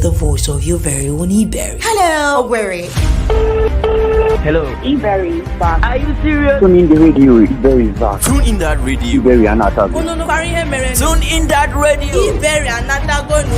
the voice of your very own eBerry. Hello, Owerri. Hello. eBerry is back. Are you serious? Tune in the radio, eBerry is back. Tune in that radio. eBerry and Sabi. No, Tune in that radio. eBerry and Natagono.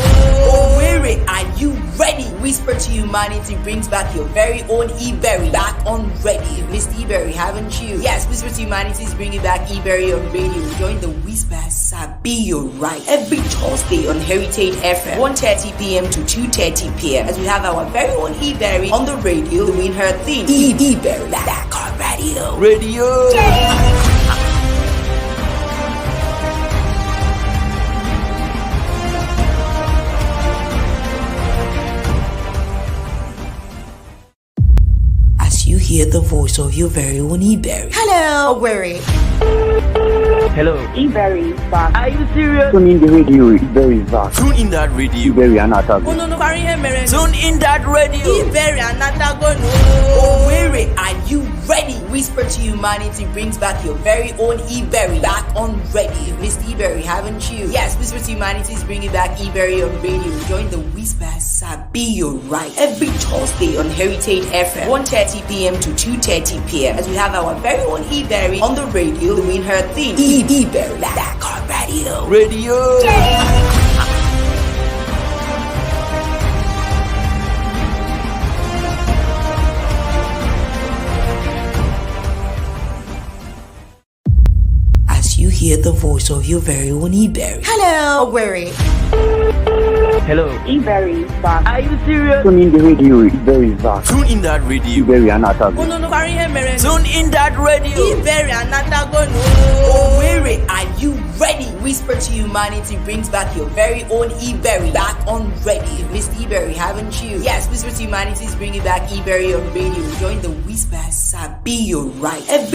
Owerri, are you ready? Whisper to Humanity brings back your very own eBerry back on ready. You've missed eBerry, haven't you? Yes, Whisper to Humanity is bringing back eBerry on radio. Join the Whisper Sabi, you're right. Every Thursday on Heritage FM, 1:30 p.m. to 2:30 p.m. as we have our very own eBerry on the radio doing her thing. eBerry, back on radio. Radio. As you hear the voice of your very own eBerry. Hello, Owerri. Hello. eBerry is back. Are you serious? Tune in the radio, eBerry is back. Tune in that radio. eBerry and Sabi. Tune in that radio. eBerry and Natagono. Owerri, are you ready? Whisper to Humanity brings back your very own eBerry back on ready. You've missed eBerry, haven't you? Yes, Whisper to Humanity is bringing back eBerry on radio. Join the Whisper Sabi, you're right. Every Thursday on Heritage FM, 1:30 p.m. to 2:30 p.m. as we have our very own eBerry on the radio doing her thing. eBerry, back on radio. Radio. As you hear the voice of your very own eBerry. Hello, Owerri. Hello. eBerry is back. Are you serious? Tune in the radio, eBerry is back. Tune in that radio. eBerry and Sabi. Tune in that radio. eBerry and Natagono. Owerri, are you ready? Whisper to Humanity brings back your very own eBerry back on ready. You've missed eBerry, haven't you? Yes, Whisper to Humanity is bringing back eBerry on radio. Join the Whisper Sabi, you're right.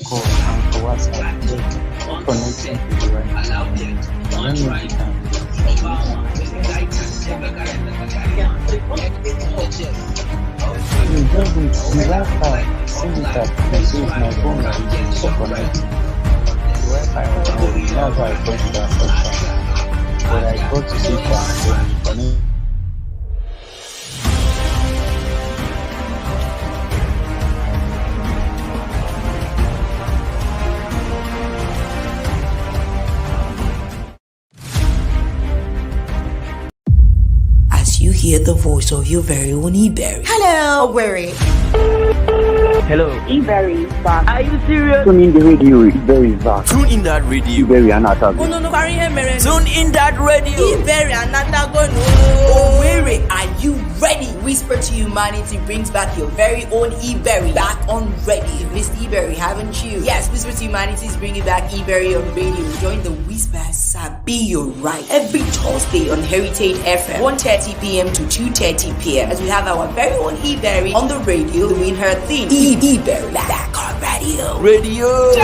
call and for WhatsApp. Just connecting to the right. I don't know if you can. You just need the Wi-Fi. Send it up. You see, my phone is so connected. The Wi-Fi on my phone. That's why I got that first time. But I got to sit down and then connect. You hear the voice of your very own eBerry. Hello, Owerri. Hello. E-Berry is back. Are you serious? Tune in the radio, E-Berry is back. Tune in that radio. E-Berry another. Unu kari ihe mere. Tune in that radio. Iberi anatagonu. Owerri, are you ready? Whisper to Humanity brings back your very own eBerry back on ready. You've missed eBerry, haven't you? Yes, Whisper to Humanity is bringing back eBerry on radio. Join the Whisper Sabi, you're right. Every Thursday on Heritage FM, 1:30 p.m. to 2:30 p.m. as we have our very own eBerry on the radio doing her thing. eBerry back on radio. Radio.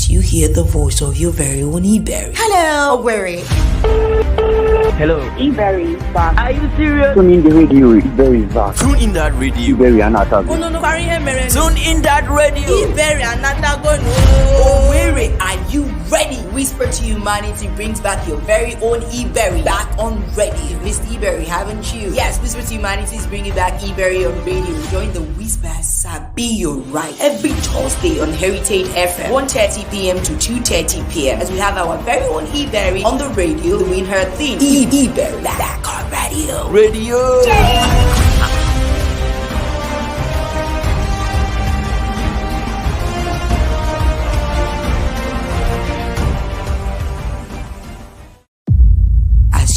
You hear the voice of your very own eBerry. Hello, Owerri. Hello. E-Berry is back. Are you serious? Tune in the radio, E-Berry is back. Tune in that radio. E-Berry another. Unu kari ihe mere. Tune in that radio. Iberi anatagonu. Owerri, are you ready? Whisper to Humanity brings back your very own eBerry back on ready. You've missed eBerry, haven't you? Yes, Whisper to Humanity is bringing back eBerry on radio. Join the Whisper Sabi, you're right. Every Thursday on Heritage FM, 1:30 p.m. to 2:30 p.m. as we have our very own eBerry on the radio doing her thing. eBerry back on radio. Radio.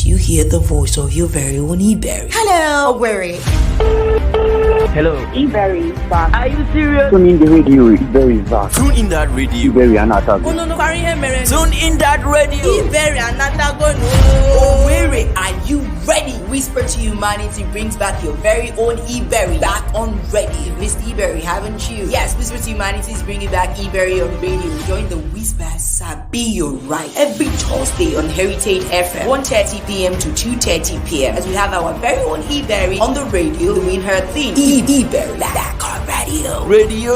You hear the voice of your very own eBerry. Hello, Owerri. Hello. E-Berry is back. Are you serious? Tune in the radio, E-Berry is back. Tune in that radio. E-Berry another. Unu kari ihe mere. Tune in that radio. Iberi anatagonu. Owerri, are you ready? Whisper to Humanity brings back your very own eBerry back on ready. You've missed eBerry, haven't you? Yes, Whisper to Humanity is bringing back eBerry on radio. Join the Whisper Sabi, you're right. Every Thursday on Heritage FM, 1:30 p.m. to 2:30 p.m. as we have our very own eBerry on the radio doing her thing. eBerry back on radio. Radio.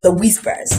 The Whispers.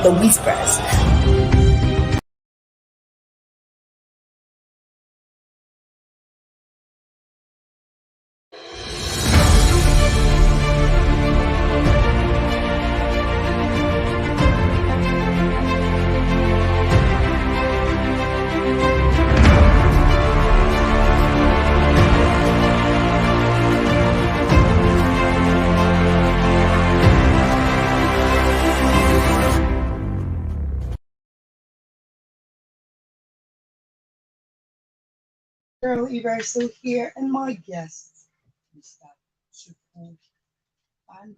The Whispers. Girl, Eva is still here, and my guest, Mr. Chupu. And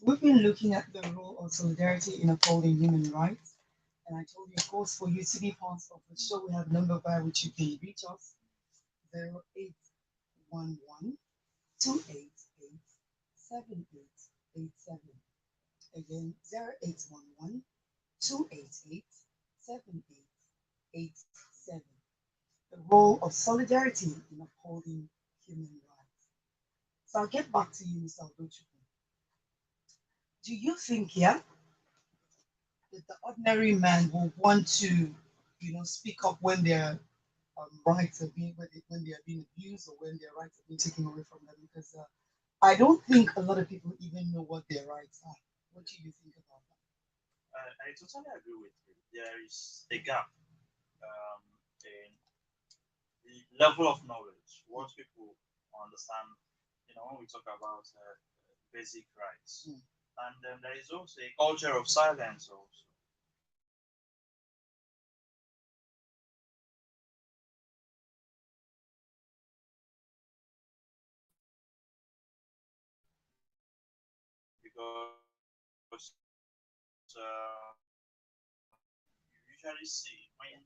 we've been looking at the role of solidarity in upholding human rights. And I told you, of course, for you to be part of the show, we have a number by which you can reach us 0811 288 7887. Again, 0811 288 7887. The role of solidarity in upholding human rights. So I'll get back to you, Mr. Odochukwu. Do you think, yeah, that the ordinary man will want to, speak up when their rights are being, when they are being abused or when their rights are being taken away from them? Because I don't think a lot of people even know what their rights are. What do you think about that? I totally agree with you. There is a gap in the level of knowledge, what people understand, when we talk about basic rights. And there is also a culture of silence also. Because you usually see when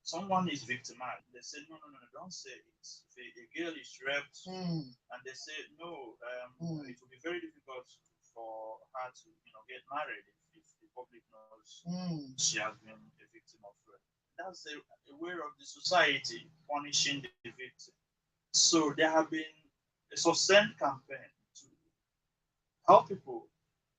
someone is victimized, they say, no, no, no, no, don't say it. If a girl is raped, and they say, no, it will be very difficult for her to, get married if the public knows she has been a victim of rape. That's a way of the society punishing the victim. So there have been a sustained campaign to help people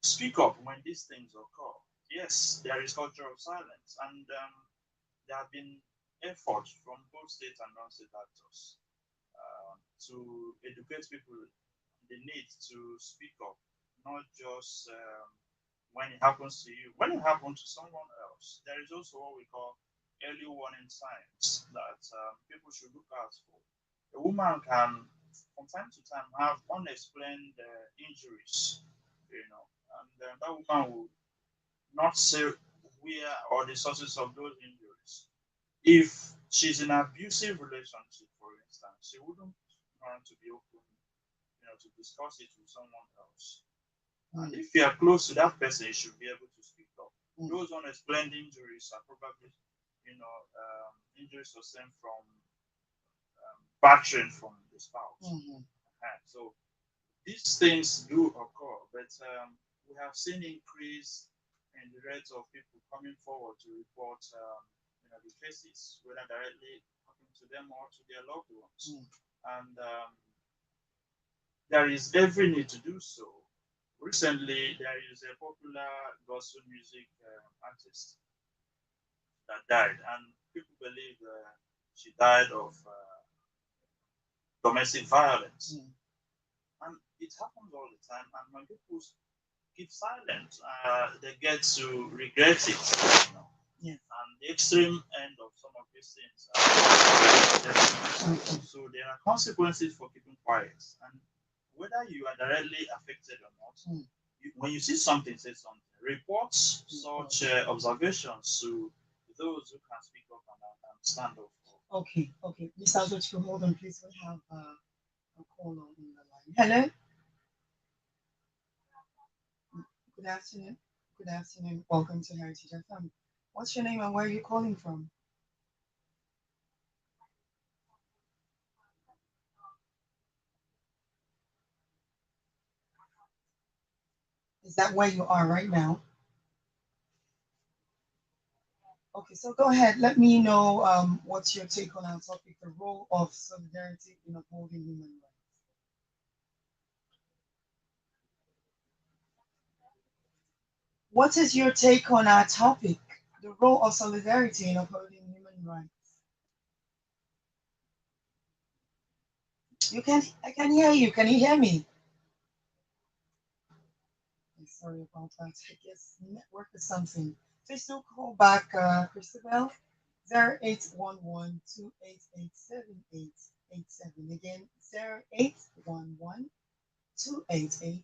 speak up when these things occur. Yes, there is culture of silence, and there have been efforts from both state and non-state actors to educate people the need to speak up, not just when it happens to you. When it happens to someone else, there is also what we call early warning signs that people should look out for. A woman can, from time to time, have unexplained injuries, and that woman will not say where or the sources of those injuries. If she's in an abusive relationship, for instance, she wouldn't want to be open, to discuss it with someone else. And if you are close to that person, you should be able to speak up. Those unexplained injuries are probably, injuries sustained from battering from the spouse. So these things do occur, but we have seen increase in the rate of people coming forward to report, the cases, whether directly happening to them or to their loved ones. And there is every need to do so. Recently, there is a popular gospel music artist that died, and people believe she died of domestic violence. And it happens all the time. And when people keep silent, they get to regret it. And the extreme end of some of these things so there are consequences for keeping quiet. And whether you are directly affected or not, when you see something, say something. Report such observations to those who can speak up and stand up. Okay. Mr. Azochko, hold on, please. We have a caller on the line. Hello. Good afternoon. Good afternoon. Welcome to Heritage FM. What's your name and where are you calling from? Is that where you are right now? Okay, so go ahead. Let me know what's your take on our topic, the role of solidarity in upholding human rights. What is your take on our topic, the role of solidarity in upholding human rights? I can hear you. Can you hear me? Sorry about that. I guess network or something. Please do call back, Christabel. 0811-288-7887. Again, 0811-288-7887.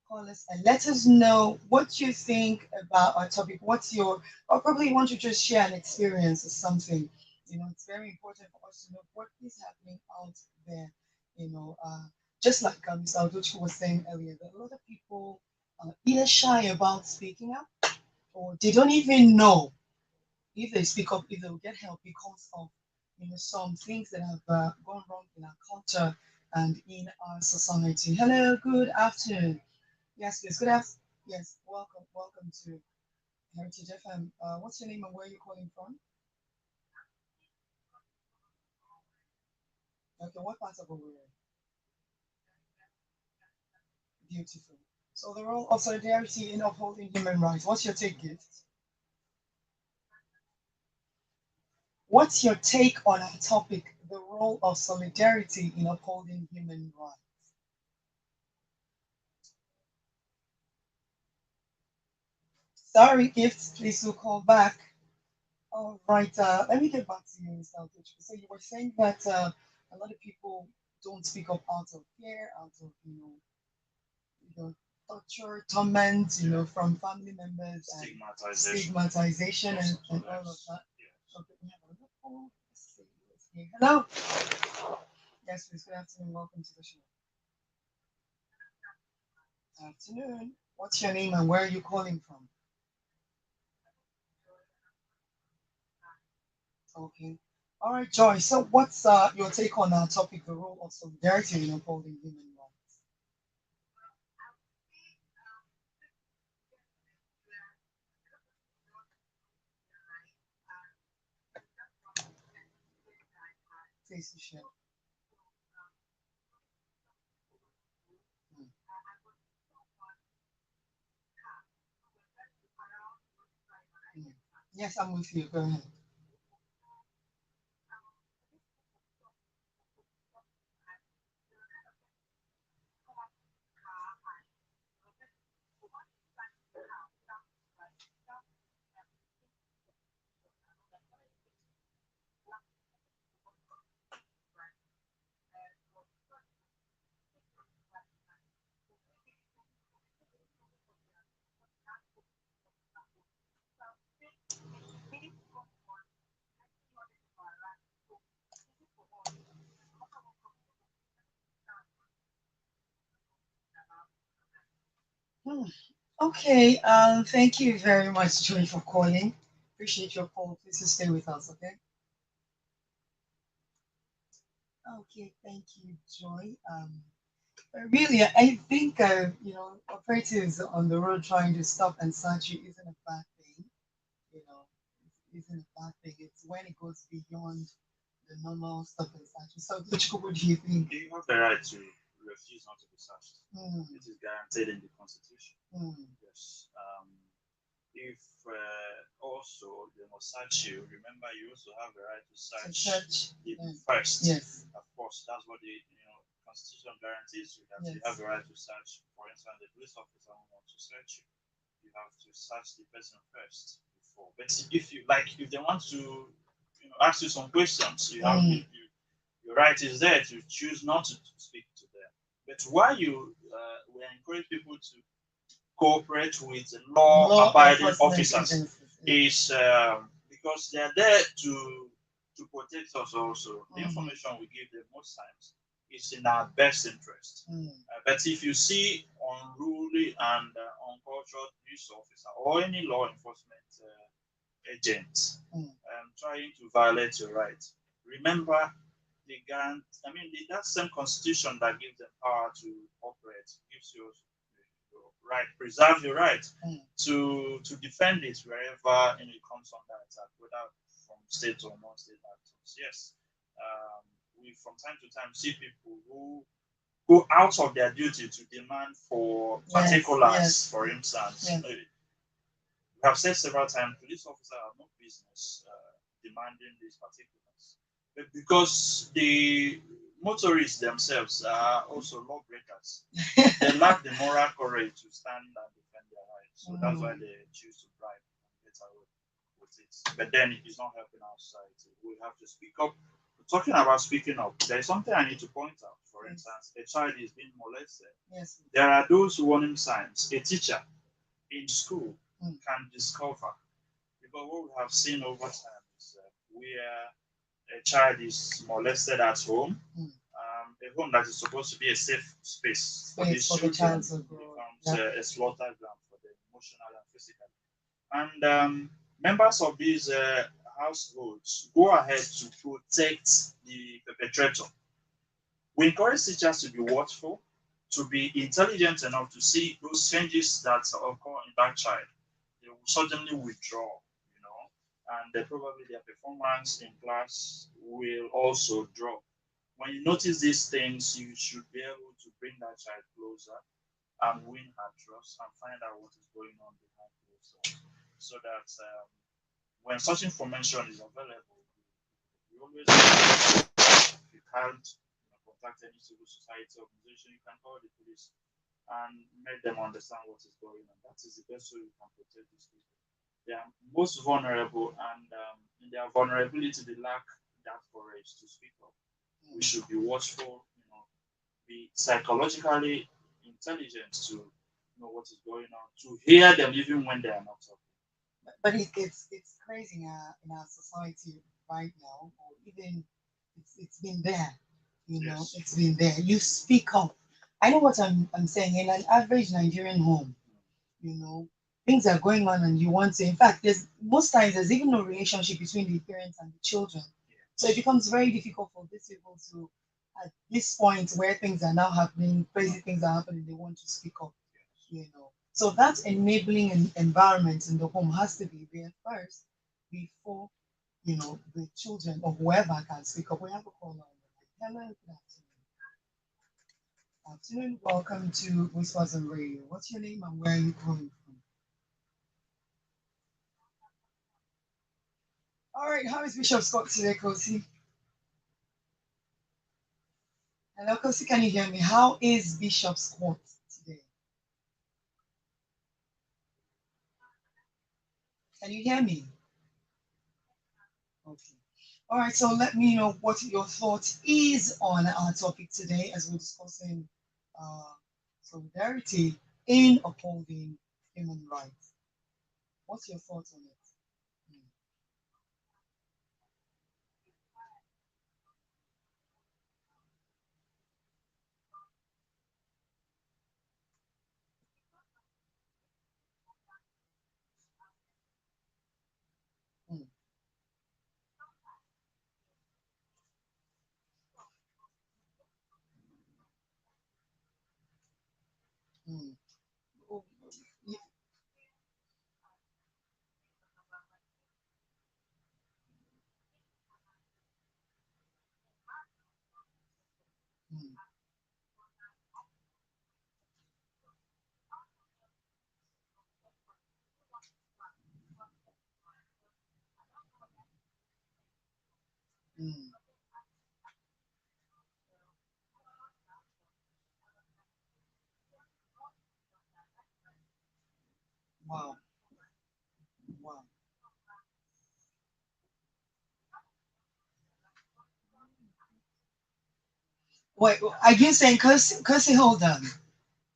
Call us and let us know what you think about our topic. What's your, or probably you want to just share an experience or something. It's very important for us to know what is happening out there. Just like Mr. Alducci was saying earlier, that a lot of people are either shy about speaking up or they don't even know if they speak up, if they'll get help because of some things that have gone wrong in our culture and in our society. Hello, good afternoon. Yes, please. Good afternoon. Yes, welcome to Heritage FM. What's your name and where are you calling from? Okay, what part of Owerri? Beautiful. So the role of solidarity in upholding human rights. What's your take, Gift? What's your take on our topic, the role of solidarity in upholding human rights? Sorry, Gift, please do call back. All right, let me get back to you, Mr. Altuch. So you were saying that a lot of people don't speak up out of fear, out of torture, torment, from family members and stigmatization and all of that. Okay, we have another call. Let's see who's here. Hello. Yes, please. Good afternoon. Welcome to the show. Afternoon. What's your name and where are you calling from? Okay. All right, Joy. So, what's your take on our topic, the role of solidarity in upholding human rights? Please share. Mm, mm. Yes, I'm with you. Go ahead. Hmm. Okay. Thank you very much, Joy, for calling. Appreciate your call. Please stay with us, okay? Okay. Thank you, Joy. Really, I think operatives on the road trying to stop and search you isn't a bad thing. You know, it isn't a bad thing. It's when it goes beyond the normal stop and search. So, Luchiko, what do you think? You have the right to refuse not to be searched. Mm, It is guaranteed in the Constitution. mm, Yes. If also they must search you, remember you also have the right to to search search. the Mm, first. yes. Of course, that's what the Constitution guarantees you that you Yes. have the right to search. For instance, the police officer who wants to search you, you have to search the person first before. But if you like, if they want to, ask you some questions, Mm, your right is there to choose not to speak to them. But why we encourage people to cooperate with law law-abiding enforcement officers agencies. Yeah. is because they are there to protect us also. The Mhm. information we give them most times is in our best interest. Mm, But if you see unruly and uncultured police officer or any law enforcement agent mm, trying to violate your right, remember the grant. I mean, that same constitution that gives them power to operate gives you your right, preserve your right mm. to defend it wherever it comes under attack, whether from state or non-state actors. Yes, we from time to time see people who go out of their duty to demand for particulars. For instance, we have said several times, police officers have no business demanding these particulars, but because the motorists themselves are also lawbreakers, they lack the moral courage to stand and defend their rights. So that's why they choose to bribe and get away with it. But then it is not helping our society. We have to speak up. Talking about speaking up, there is something I need to point out. For instance, a child is being molested. There are those warning signs. A teacher in school can discover, because what we have seen over time is where a child is molested at home, a home that is supposed to be a safe space for these children becomes a slaughter ground for them, emotional and physical. And members of these households go ahead to protect the perpetrator. We encourage teachers to be watchful, to be intelligent enough to see those changes that occur in that child. They will suddenly withdraw, and probably their performance in class will also drop. When you notice these things, you should be able to bring that child closer and win her trust and find out what is going on behind closed doors, so that when such information is available, you always, if you can't contact any civil society organization, you can call the police and make them understand what is going on. That is the best way you can protect these people. They are most vulnerable, and in their vulnerability, they lack that courage to speak up. We should be watchful, be psychologically intelligent to know what is going on, to hear them even when they are not talking. But it's crazy in our society right now, or even it's been there, it's been there. You speak up. I know what I'm saying. In an average Nigerian home, you know, things are going on, and you want to. In fact, there's most times there's even no relationship between the parents and the children, so it becomes very difficult for these people to, at this point where things are now happening, crazy things are happening, they want to speak up, So that enabling environment in the home has to be there first before, the children or whoever can speak up. We have a call on the line. Hello, good afternoon. Welcome to Whispers on Radio. What's your name and where are you calling from? All right, how is Bishop Scott today, Kosi? Hello, Kosi, can you hear me? How is Bishop Scott today? Can you hear me? Okay. All right, so let me know what your thought is on our topic today as we're discussing uh, solidarity in upholding human rights. What's your thoughts on it? Mm, mm. Oh, yeah, mm, mm. Wow, wow. Wait, are you saying, Kirsty, hold on.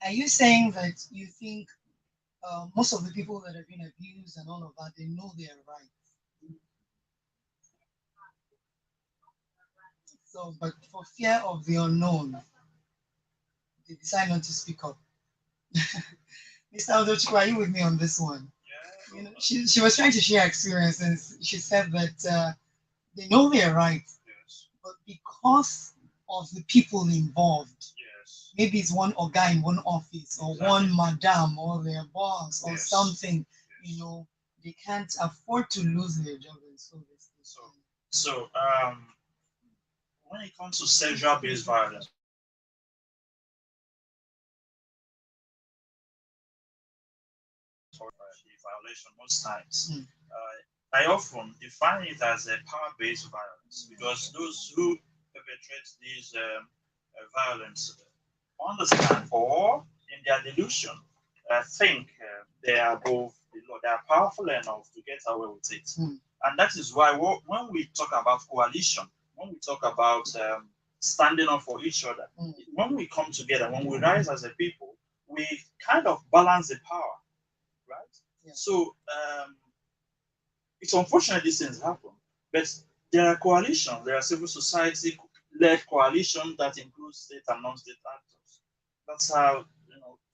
Are you saying that you think most of the people that have been abused and all of that, they know their rights? So, but for fear of the unknown, they decide not to speak up. Mr. Odochukwu, are you with me on this one? She was trying to share experiences. She said that they know their rights, but because of the people involved, maybe it's one guy in one office or one madam or their boss or something, they can't afford to lose their job and so this. So, when it comes to sexual based violence, violation most times. I often define it as a power-based violence because those who perpetrate these violence understand or in their delusion think they are above the law. They are powerful enough to get away with it. And that is why when we talk about coalition, when we talk about standing up for each other, when we come together, when we rise as a people, we kind of balance the power, right? Yeah. So it's unfortunate these things happen, but there are coalitions, there are civil society led coalitions that include state and non-state actors. That's how,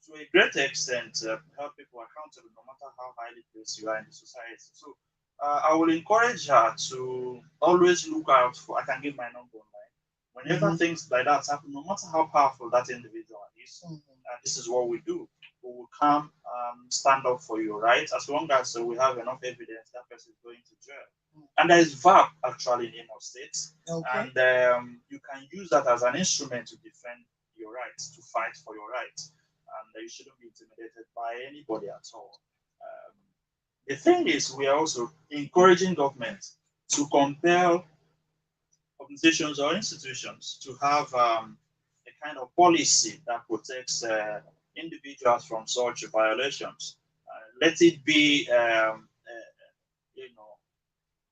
to a great extent, help people accountable no matter how highly placed you are in the society. So I will encourage her to always look out for, I can give my number online. Whenever things like that happen, no matter how powerful that individual is, this is what we do. We will come stand up for you, right? As long as we have enough evidence that person is going to jail. And there is VAP actually in Imo State. Okay. And you can use that as an instrument to defend your rights, to fight for your rights. And you shouldn't be intimidated by anybody at all. The thing is, we are also encouraging government to compel organizations or institutions to have a kind of policy that protects individuals from such violations. Let it be,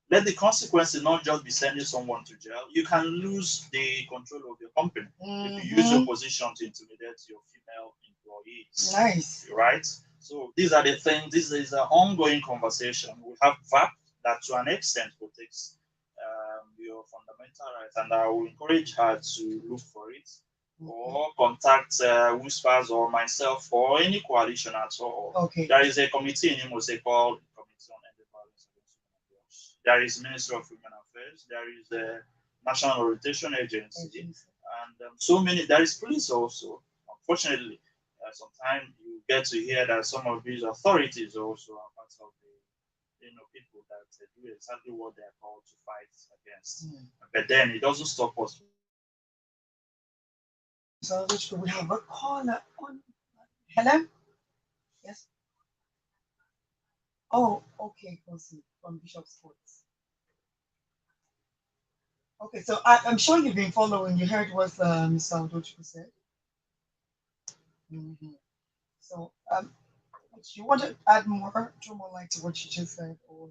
let the consequences not just be sending someone to jail. You can lose the control of your company if you use your position to intimidate your female employees. Nice. Right? So these are the things, this is an ongoing conversation. We have VAP that to an extent protects your fundamental rights, and I will encourage her to look for it or contact Whispers or myself or any coalition at all. Okay. There is a committee in Imo State called Committee on Ending Violence Against Women. There is Ministry of Women Affairs. There is the National Orientation Agency, and so many. There is police also. Unfortunately, sometimes you get to hear that some of these authorities also are part of the people that do exactly what they are called to fight against. But then it doesn't stop us. So we have a caller on. Hello? Yes. Oh, okay, Kosi from Bishop Sports. Okay, so I'm sure you've been following. You heard what Mr. Udochukwu said. So, do you want to add more, draw more light to what you just said, or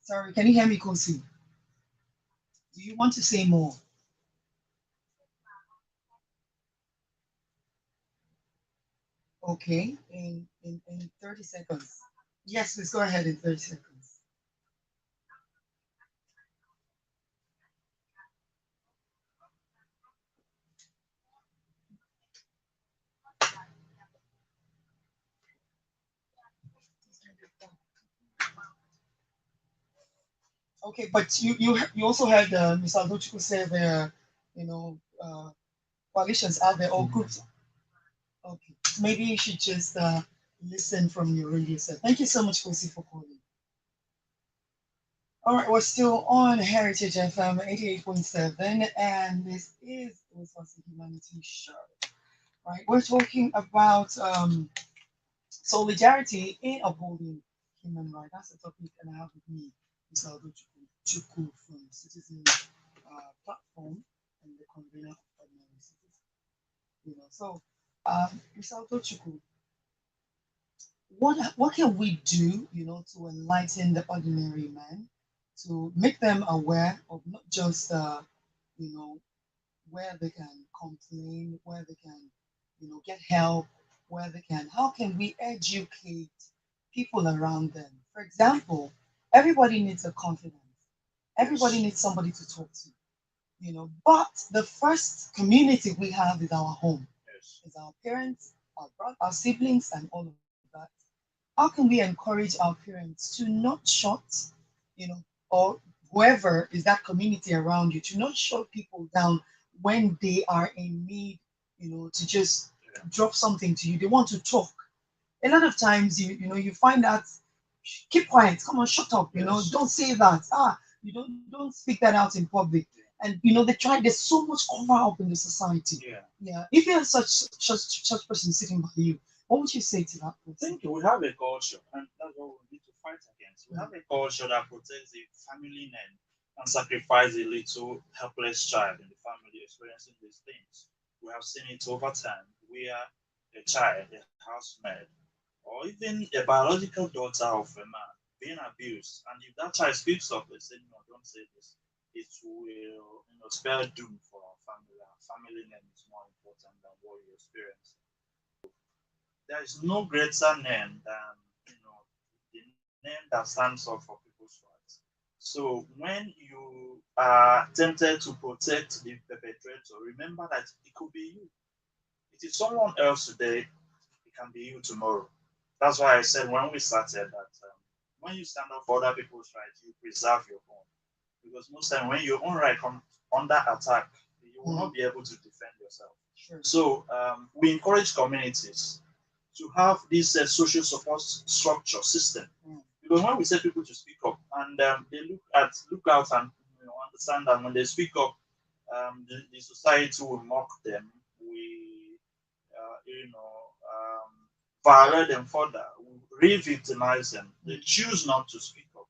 sorry, can you hear me, Kosi? Do you want to say more? Okay, in 30 seconds. Yes, please go ahead in 30 seconds. Okay, but you also heard Mr. Adochukwu say there are, coalitions out there or groups. Okay, maybe you should just listen from your radio set. Thank you so much, Kosi, for calling. All right, we're still on Heritage FM 88.7, and this is the Wisconsin Humanity Show. Right, we're talking about solidarity in upholding human rights. That's the topic, and I have with me Mr. Chuku from Citizen Platform and the convener of Ordinary Citizens. So, Mr. Chuku, what can we do, to enlighten the ordinary man, to make them aware of not just, where they can complain, where they can, get help, where they can, how can we educate people around them? For example, everybody needs a confidence. Everybody needs somebody to talk to, but the first community we have is our home. Is our parents, our siblings, and all of that. How can we encourage our parents to not shut, or whoever is that community around you, to not shut people down when they are in need, to just drop something to you. They want to talk. A lot of times, you find that keep quiet. Come on, shut up. Don't say that. You don't speak that out in public. And they try. There's so much cover up in the society. Yeah. Yeah. If you have such person sitting by you, What would you say to that I person? think we have a culture, and that's what we need to fight against. We have a culture that protects the family name and sacrifices a little helpless child in the family experiencing these things. We have seen it over time where a child, a housemaid, or even a biological daughter of a man being abused, and if that child speaks up, they say, "No, don't say this. It will, spell doom for our family. Our family name is more important than what you experience." There is no greater name than the name that stands up for people's rights. So when you are tempted to protect the perpetrator, remember that it could be you. It is someone else today. It can be you tomorrow. That's why I said when we started that when you stand up for other people's rights, you preserve your own. Because most time when your own right comes under attack, you will not be able to defend yourself. Sure. So we encourage communities to have this social support structure system. Because when we say people to speak up and they look out and understand that when they speak up, the society will mock them. We violate them further, re-victimize them. They choose not to speak up.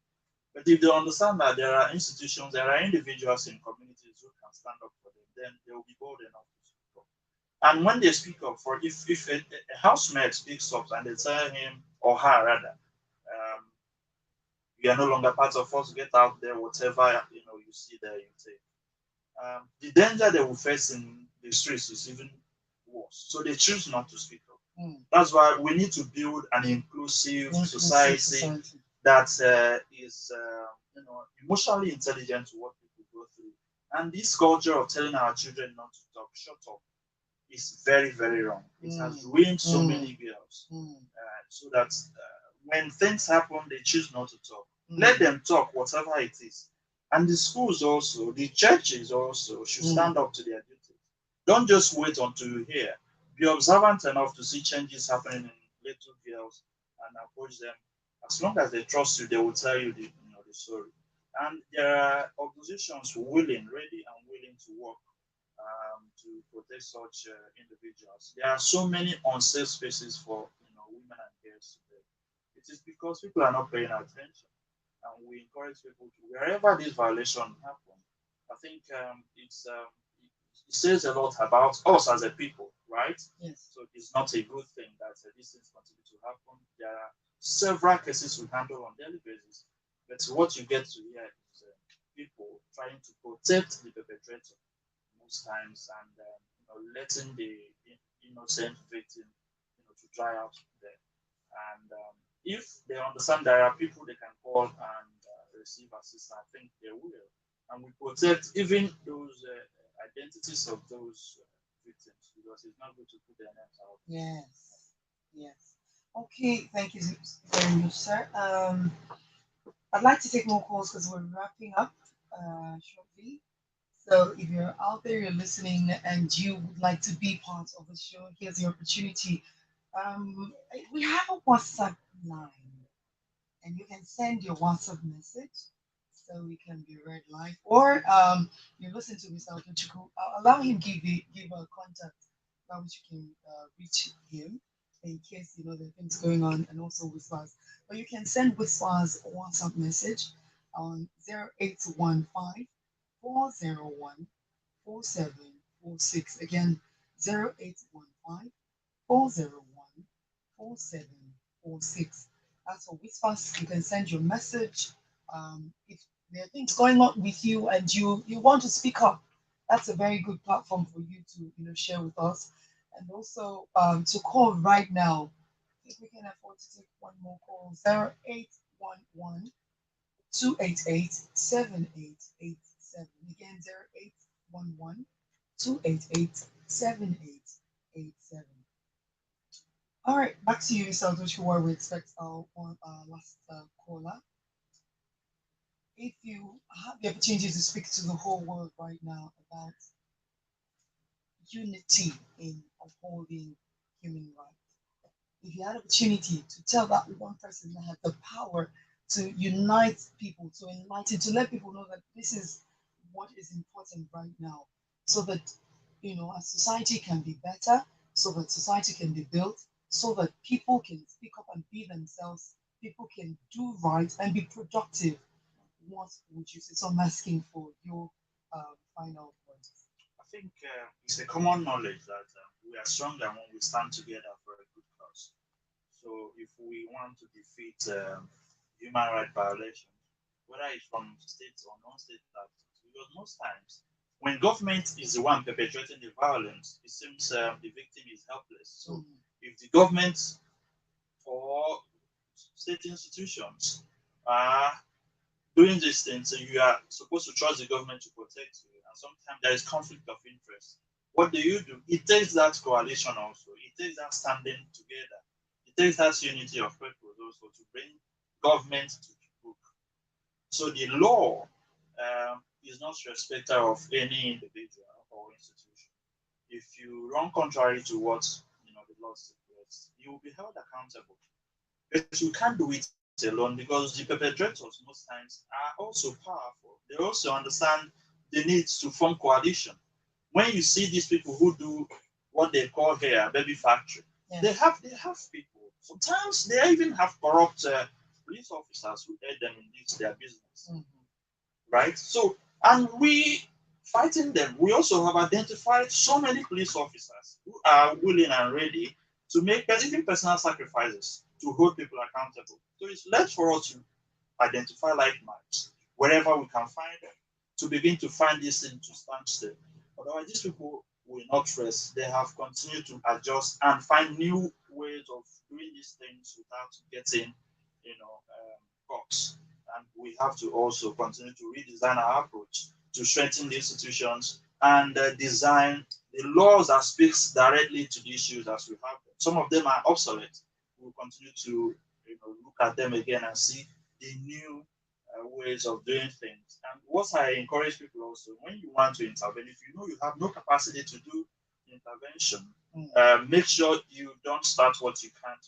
But if they understand that there are institutions, there are individuals in communities who can stand up for them, then they will be bold enough to speak up. And when they speak up, for if a housemate speaks up and they tell him or her rather, you are no longer part of us, get out there, whatever you see there, you take. The danger they will face in the streets is even worse. So they choose not to speak up. That's why we need to build an inclusive society that is emotionally intelligent to what people go through. And this culture of telling our children not to talk, shut up, is very, very wrong. It has ruined so many girls. So that when things happen, they choose not to talk. Let them talk, whatever it is. And the schools also, the churches also should stand up to their duty. Don't just wait until you hear. Be observant enough to see changes happening in little girls and approach them. As long as they trust you, they will tell you the story. And there are organizations ready and willing to work to protect such individuals. There are so many unsafe spaces for women and girls today. It is because people are not paying attention, and we encourage people to wherever this violation happen. I think it says a lot about us as a people, right? Yes. So it's not a good thing that these things continue to happen. There are several cases we handle on daily basis, but what you get to hear is people trying to protect the perpetrator most times and letting the innocent victim to dry out there. And if they understand there are people they can call and receive assistance, I think they will. And we protect even those identities of those victims because it's not good to put their names out. Yes. Yes. Okay. Thank you very much, sir. I'd like to take more calls because we're wrapping up shortly. So if you're out there, you're listening, and you would like to be part of the show, here's the opportunity. We have a WhatsApp line, and you can send your WhatsApp message so we can be read live. Or you listen to Mr. Otochukwu, allow him give a contact by which you can reach him in case there are things going on, and also Whispers. But you can send Whispers a WhatsApp message on 0815 401 4746. Again, 0815 401 4746. As for Whispers, you can send your message. If there are things going on with you and you want to speak up, that's a very good platform for you to share with us. And also to call right now. I think we can afford to take one more call. 0811 288 7887. Again, 0811 288 7887. All right, back to you, Mr. Otochukwu, where we expect our last caller. If you have the opportunity to speak to the whole world right now about unity in upholding human rights, if you had the opportunity to tell that one person that had the power to unite people, to enlighten, to let people know that this is what is important right now, so that a society can be better, so that society can be built, so that people can speak up and be themselves, people can do right and be productive. What would you say? So I'm asking for your final points. I think it's a common knowledge that we are stronger when we stand together for a good cause. So if we want to defeat human rights violations, whether it's from state or non-state actors, because most times when government is the one perpetrating the violence, it seems the victim is helpless. So if the government or state institutions are doing these things, so you are supposed to trust the government to protect you, and sometimes there is conflict of interest. What do? It takes that coalition also. It takes that standing together. It takes that unity of purpose also to bring government to book. So the law is not respecter of any individual or institution. If you run contrary to what the law stipulates, you will be held accountable. But you can't do it alone because the perpetrators most times are also powerful. They also understand the need to form coalition. When you see these people who do what they call here a baby factory, they have people. Sometimes they even have corrupt police officers who aid them in their business, right? So, and we fighting them. We also have identified so many police officers who are willing and ready to make even personal sacrifices to hold people accountable. So it's left for us to identify like minds wherever we can find them to begin to find this thing to stand still. Otherwise, these people will not rest. They have continued to adjust and find new ways of doing these things without getting, caught. And we have to also continue to redesign our approach to strengthen the institutions and design the laws that speaks directly to the issues as we have them. Some of them are obsolete. We'll continue to look at them again and see the new ways of doing things. And what I encourage people also, when you want to intervene, if you know you have no capacity to do intervention, make sure you don't start what you can't